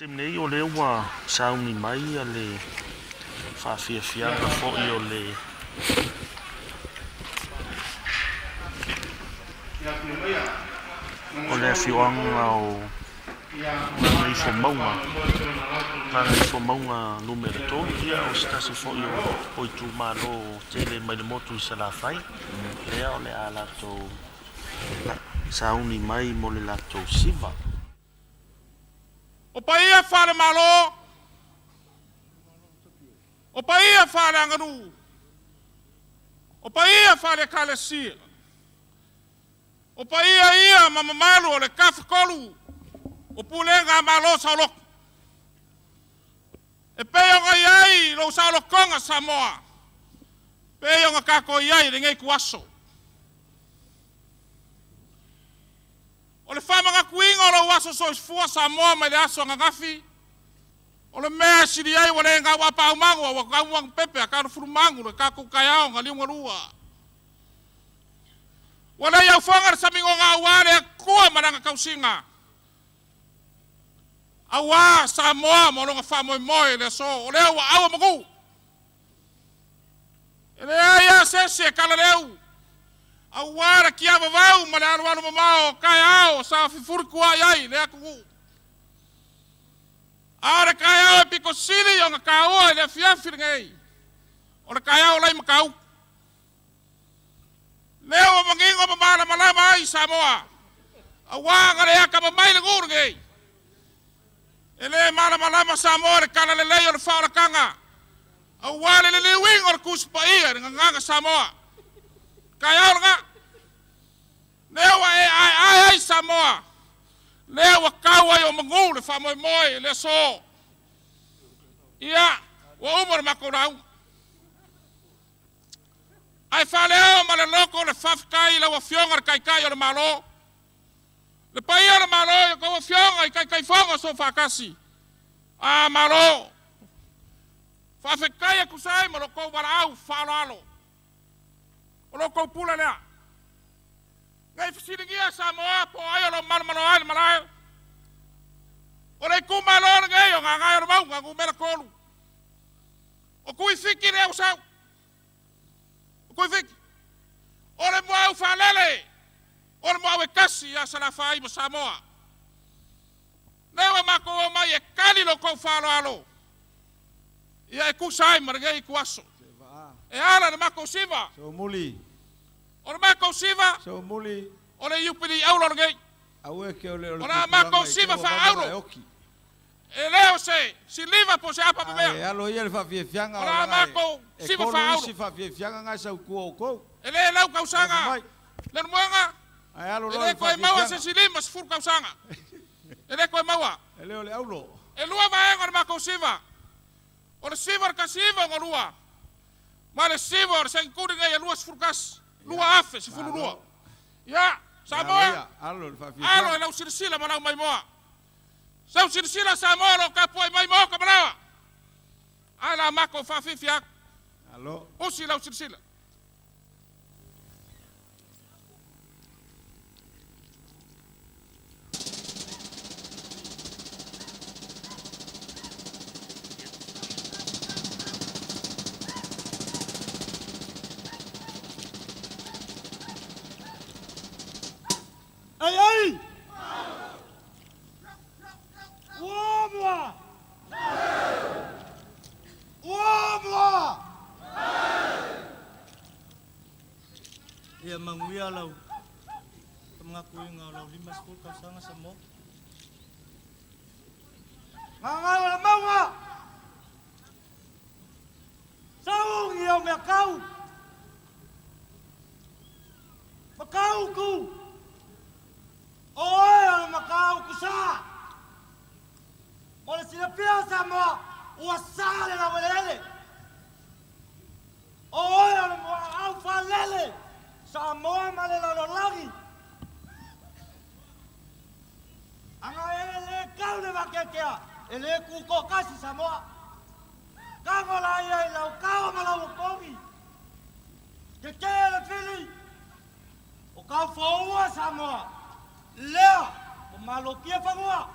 Temnei o le ua sauni mai a le whawhiawhianga fo'i o le whiwanga o ngai fo maunga. Tā ngai fo maunga numero 2 ia o stasi fo'i o i tū mālo tele mai le motu i sa la whai. Lea o le a lato sauni mai mo le lato siva. O paia whare malo. O paia whare anganu. O paia whare kalesia. O paia ia mamamalu o le kawhakolu. O pulenga malo saulok. E peo nga iai lo saulokonga Samoa. Peo nga kako iai ringai kuaso. O le whamanga kuinga o le waso so isfua Samoa mai le aso nga ngafi. O le mea siri ai wale nga wapa umangu wa kauwang pepe a karu furumangu le kaku kayao nga liunga rua. Wale iau whangar samingo nga wale kua maranga kausinga. Awa Samoa mo longa whamoy moe le so o leo wa awa magu. E le aia sese kala leu. Awara kia vavau ma le alualu mamao kai ao sa fifuri kua iai le akuku. Aare kai ao e piko siri o nga kaoa e le fiafiri ngei. O le kai ao lai makau. Leo o mangingo mamala malama ai Samoa. Awanga le aka mamai le nguru ngei. E le malama Samoa le kala le lei o le whaora kanga. Awale le liwing o le kuspa ia nganga Samoa. Kai ao nga. Lewa e ai Samoa. Lewa kawa o mangu le whamoy moe le so. Ia, wa umar makurau. Ai whaleo ma le loko le whafkai le wa fionga le kaikai o le malo. Le pai o le malo e kawa fionga i kaikai whonga so whakasi. A malo. Whawhekai e kusai ma loko warau whalalo. O loko pula lea. Ngai fisiringia Samoa po ai lo malmalo ai malai. O le kumalo ngai o ngai o mau ngai mera kolu. O kui fiki le usau. O kui fiki. O le mau falele. O le mau e kasi ya sala fai mo Samoa. Lewa mako mai e kali lo ko falo alo. Ia e kusai margai kuaso. E ala le mako siva. So muli. O le mako siva. So muli. O le yupili aulo ngei. Aue ke ole ole. O la mako siva fa aulo. E leo se, si liva po se apa mea. E alo ia le fa fianga. O la mako siva fa aulo. Si fa fianga nga sa ku ko. E le lau kausanga. Le muanga. Ai alo lo. E le koe maua se si lima se fur kausanga. E le koe maua. E le ole aulo. E lua maenga le mako siva. O le siva ka siva ngolua. Ma le siva o le senkuri ngai e lua se furkas. Lua afe se fulu lua. Ya. Samoa, alo e lau sirisila ma lau mai moa. Sau sirisila Samoa lo kapoi mai moa ka manawa. Ai la mako whawhiwhi ak. Alo. Usi lau sirisila. Ai ai! Uomua! Uomua! Ia manguia lau. Mengakui ngalau 5 kau sanga semua. Ngangau la maua! Saung ia me kau. Makau ku. Oi, o Macau, kusa! Olha se pia Samoa, o sale na velele. Oi, o Macau falele. Samoa malela lo lagi. Anga ele kau le bakekea, ele ku ko kasi Samoa. Kango la ia la kau malau kongi. Ke le fili. O kau foua Samoa. Lea, o malo kia whangoa.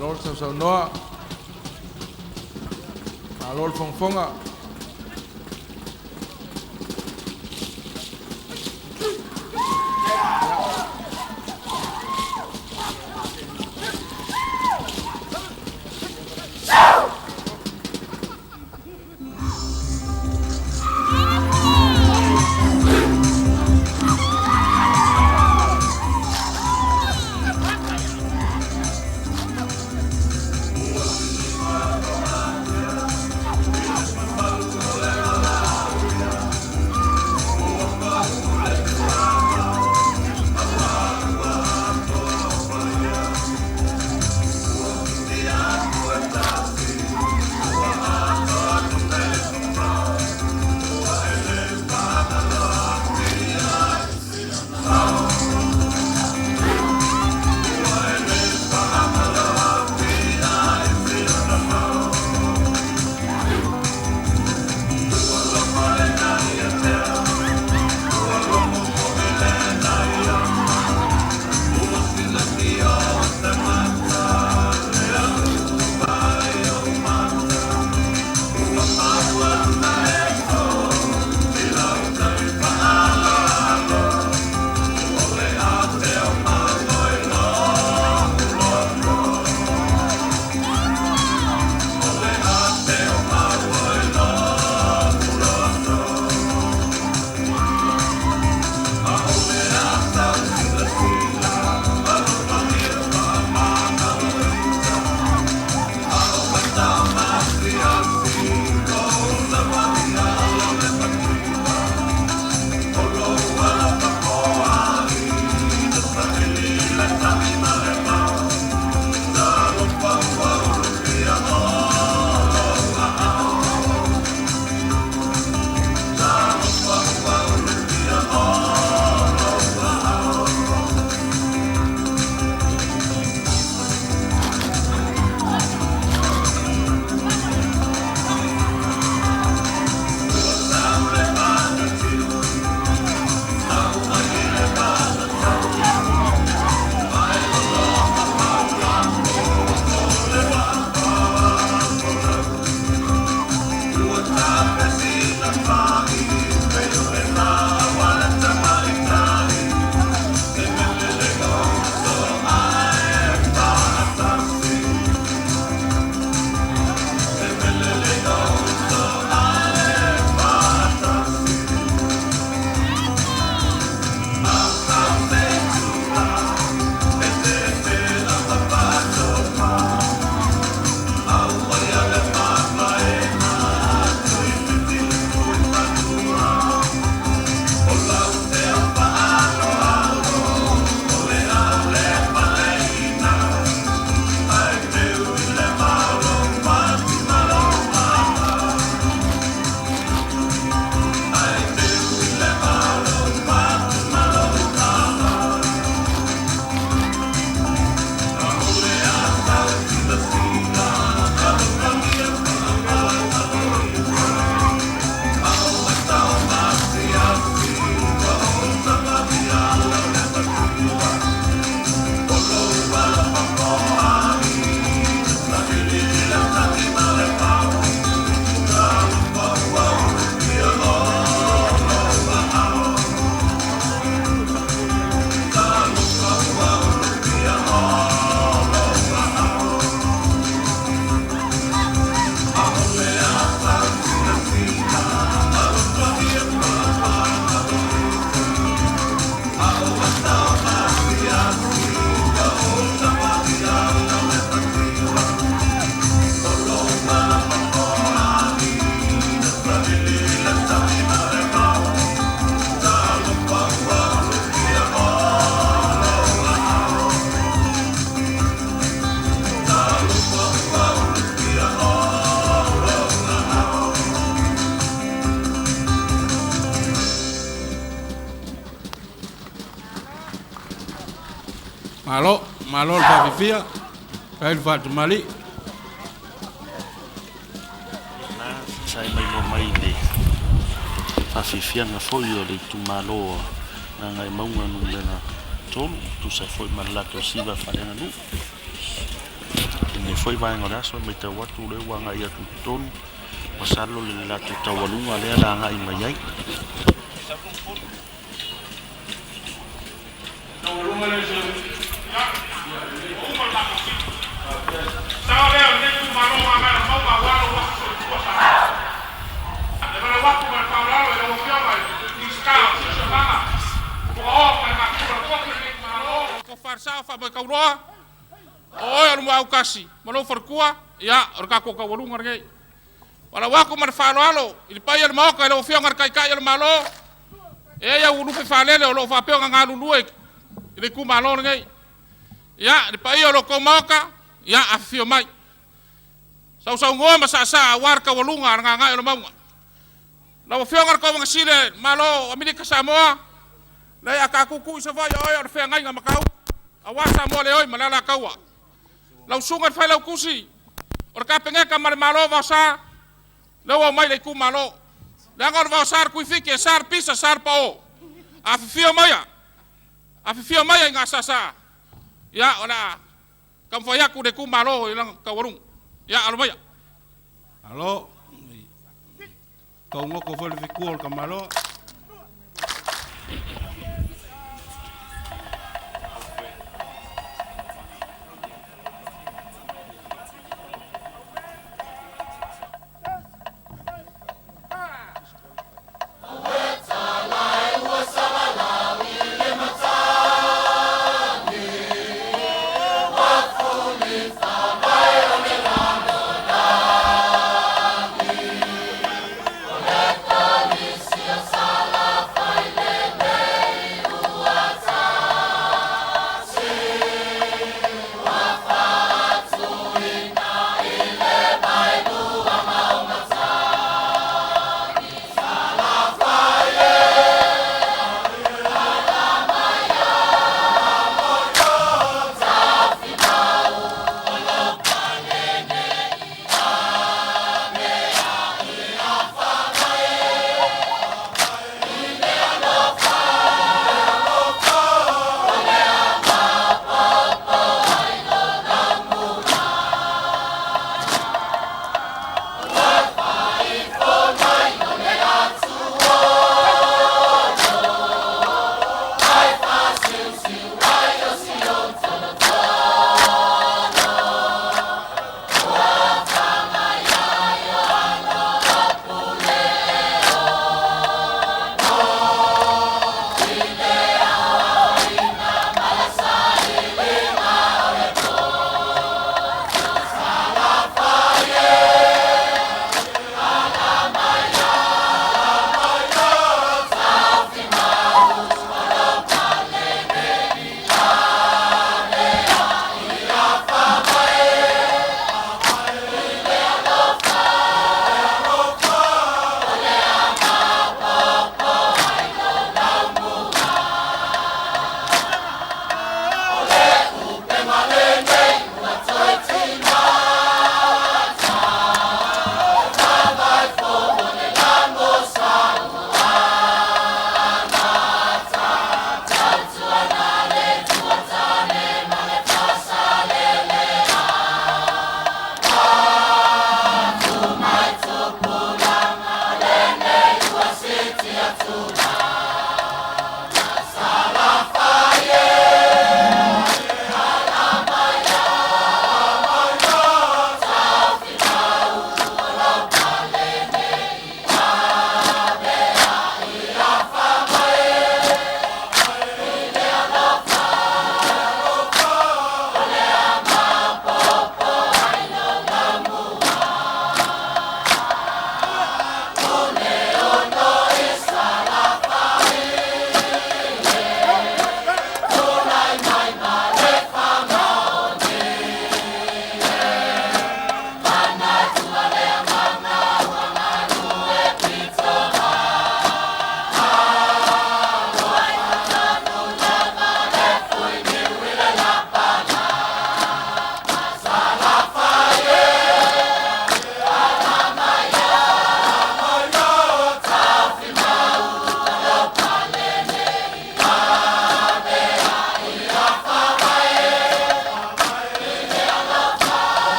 Alor Saunoa, Alor Fonfonga, Malo le fafifia. Kai le fatumali. Na sai mai no mai le fafifianga foi o le tumalo na ngai maunga no lena tolu tu sai foi malato siva falenga nu ne foi vai ngora so me te watu le wanga ia tu tonu pasalo le la tu tawalunga le la ngai mai ai Farsa fa ba kauroa o ya mo aukasi malo farkua ya orka ko ka walunga ngai wala wako mar falo alo il pai el moko el ofio ngar kai kai el malo e ya ulu pe falele o lo fa pe nga lulu e le ku malo ngai ya il pai o lo ko moka ya afio mai sau ngoma sa war ka walunga nga ngai el maunga la ofio ngar ko nga sile malo Amerika Samoa la ya ka kuku sa va ya o fe ngai nga makau awasa mo le oi malala kaua lau sunga fai lau kusi or ka penga ka mar malo va sa lau mai le ku malo la ngor va sar ku fike sar pisa sar pao afifio maya nga sa ya ona kam fa ya ku de ku malo ilang kawarung ya almaya Alo. Kau ngoko fo le fikul ka malo. Yes,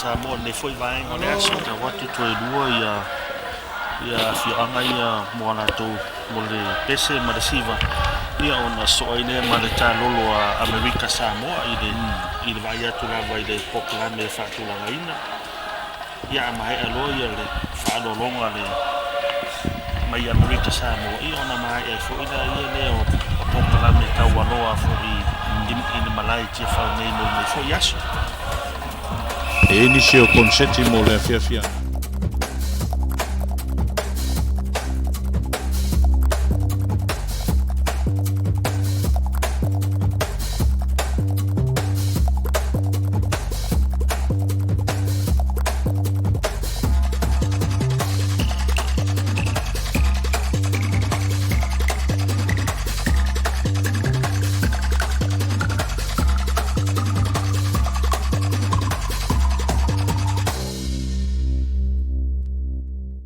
Samoa le foi vai o le aso ta watu to lua ia fianga ia mo ana to mo le pese ma le siva ia ona so ine ma le talolo a America Samoa i le vai atu la vai le poklame fa tu la ina ia mai alo ia le fa lo longa le mai America Samoa i ona mai e fo ina ia le o poklame tau aloa fo i malai tia fa nei mo le fo yaso e inizio con settimo le fia